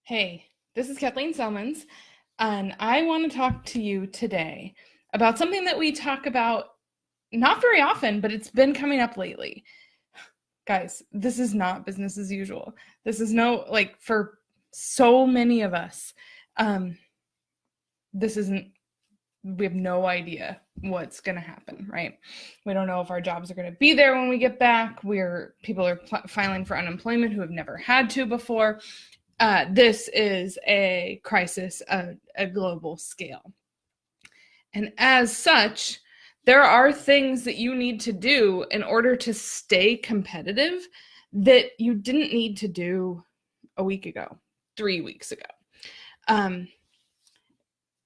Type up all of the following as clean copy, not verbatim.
Hey, this is Kathleen Selmans, and I want to talk to you today about something that we talk about not very often, but it's been coming up lately. Guys, this is not business as usual. This is for so many of us, um, this isn't, we have no idea what's going to happen, right? We don't know if our jobs are going to be there when we get back. People are filing for unemployment who have never had to before. This is a crisis at a global scale. And as such, there are things that you need to do in order to stay competitive that you didn't need to do a week ago, 3 weeks ago. Um,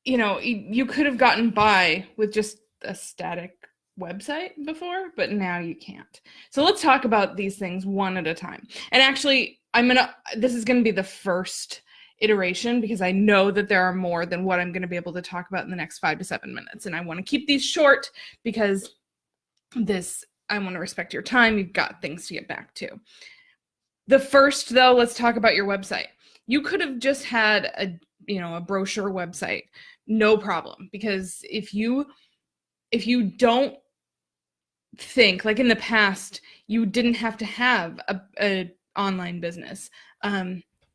you could have gotten by with just a static website before, but now you can't. So let's talk about these things one at a time. And actually, this is gonna be the first iteration because I know that there are more than what I'm gonna be able to talk about in the next 5 to 7 minutes. And I wanna keep these short because I wanna respect your time. You've got things to get back to. The first, though, let's talk about your website. You could have just had a brochure website, no problem. Because if you don't think like in the past, you didn't have to have a online business,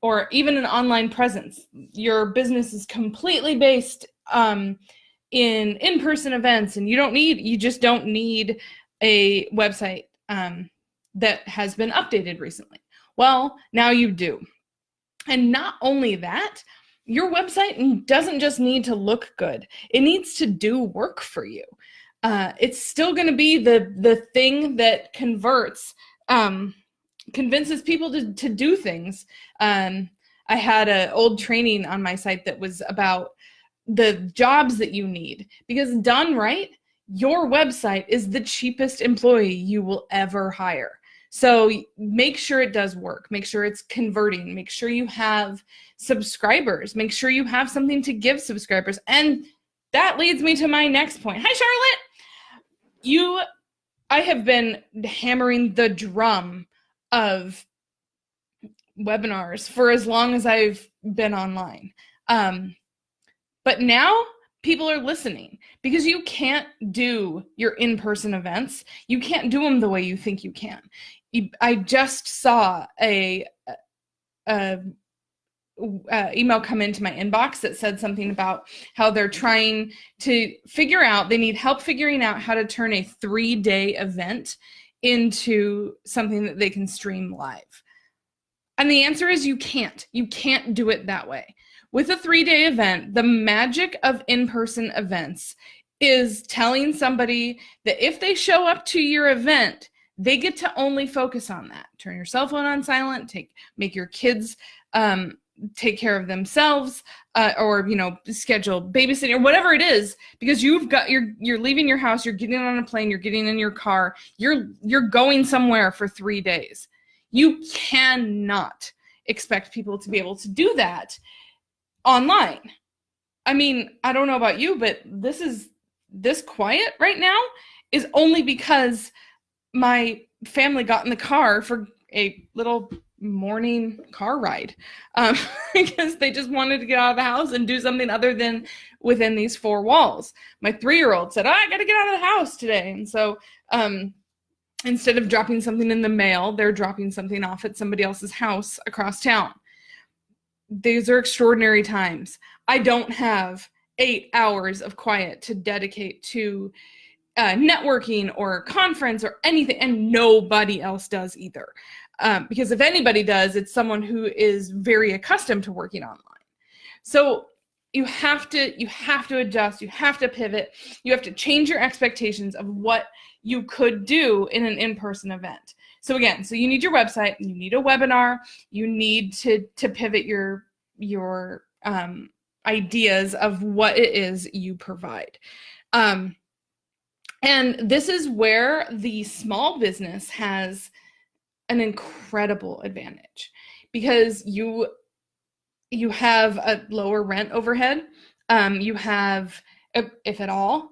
or even an online presence. Your business is completely based in in-person events, and you just don't need a website that has been updated recently. Well, now you do. And not only that, your website doesn't just need to look good. It needs to do work for you. It's still going to be the thing that convinces people to do things. I had an old training on my site that was about the jobs that you need, because done right, your website is the cheapest employee you will ever hire. So make sure it does work. Make sure it's converting. Make sure you have subscribers. Make sure you have something to give subscribers. And that leads me to my next point. Hi, Charlotte. I have been hammering the drum of webinars for as long as I've been online. But now people are listening because you can't do your in-person events. You can't do them the way you think you can. I just saw a email come into my inbox that said something about how they're trying to they need help figuring out how to turn a 3-day event into something that they can stream live. And the answer is you can't do it that way. With a 3-day event, the magic of in-person events is telling somebody that if they show up to your event, they get to only focus on that. Turn your cell phone on silent, make your kids take care of themselves, or schedule babysitting or whatever it is, because you're leaving your house, you're getting on a plane, you're getting in your car, you're going somewhere for 3 days. You cannot expect people to be able to do that online. I mean, I don't know about you, but this quiet right now is only because my family got in the car for a little morning car ride, because they just wanted to get out of the house and do something other than within these 4 walls. My 3-year-old said, I got to get out of the house today. And so instead of dropping something in the mail, they're dropping something off at somebody else's house across town. These are extraordinary times. I don't have 8 hours of quiet to dedicate to networking or conference or anything, and nobody else does either. Because if anybody does, it's someone who is very accustomed to working online. So you have to adjust, you have to pivot, you have to change your expectations of what you could do in an in-person event. So again, you need your website, you need a webinar, you need to pivot your ideas of what it is you provide. And this is where the small business has an incredible advantage, because you have a lower rent overhead. You have, if at all,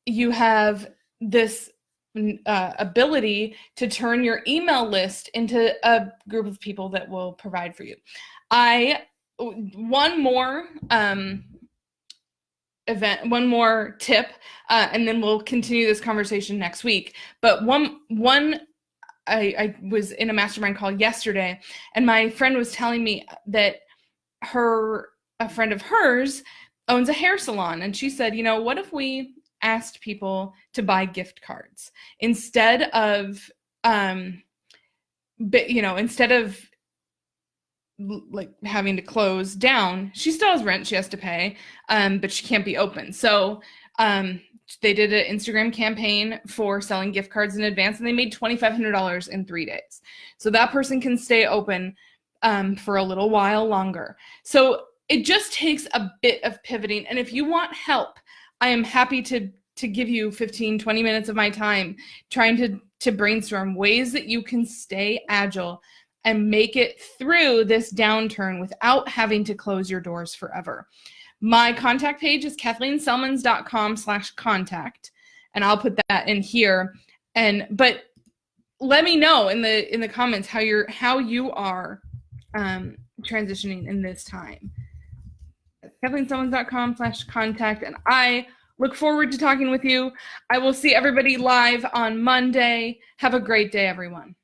you have this ability to turn your email list into a group of people that will provide for you. One more tip, and then we'll continue this conversation next week. But I was in a mastermind call yesterday, and my friend was telling me that a friend of hers owns a hair salon, and she said, what if we asked people to buy gift cards instead of like having to close down. She still has rent she has to pay, but she can't be open. So they did an Instagram campaign for selling gift cards in advance, and they made $2,500 in 3 days. So that person can stay open for a little while longer. So it just takes a bit of pivoting. And if you want help, I am happy to give you 15, 20 minutes of my time trying to brainstorm ways that you can stay agile and make it through this downturn without having to close your doors forever. My contact page is KathleenSelmans.com/contact, and I'll put that in here. But let me know in the comments how you are transitioning in this time. KathleenSelmans.com/contact, and I look forward to talking with you. I will see everybody live on Monday. Have a great day, everyone.